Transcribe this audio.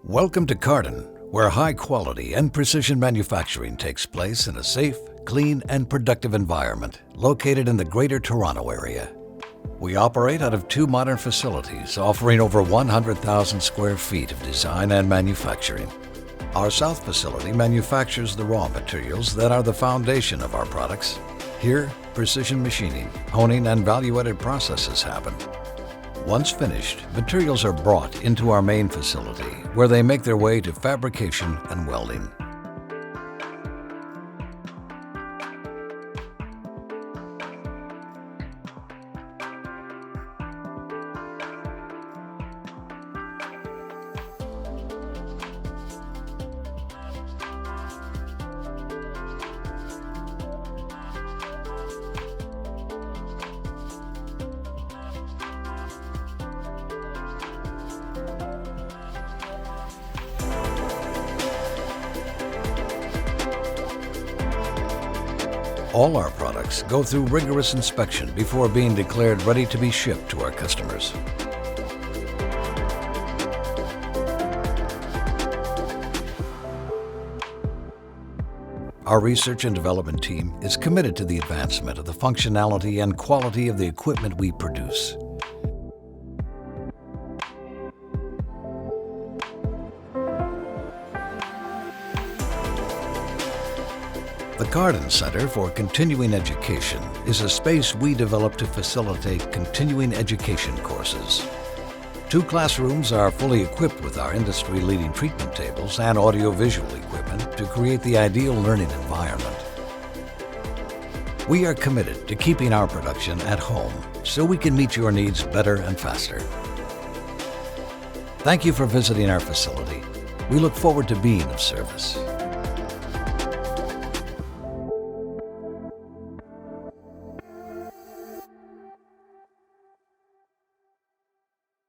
Welcome to Cardon, where high quality and precision manufacturing takes place in a safe, clean, and productive environment located in the Greater Toronto Area. We operate out of two modern facilities offering over 100,000 square feet of design and manufacturing. Our South facility manufactures the raw materials that are the foundation of our products. Here, precision machining, honing, and value-added processes happen. Once finished, materials are brought into our main facility, where they make their way to fabrication and welding. All our products go through rigorous inspection before being declared ready to be shipped to our customers. Our research and development team is committed to the advancement of the functionality and quality of the equipment we produce. The Cardon Center for Continuing Education is a space we developed to facilitate continuing education courses. 2 classrooms are fully equipped with our industry-leading treatment tables and audio-visual equipment to create the ideal learning environment. We are committed to keeping our production at home so we can meet your needs better and faster. Thank you for visiting our facility. We look forward to being of service.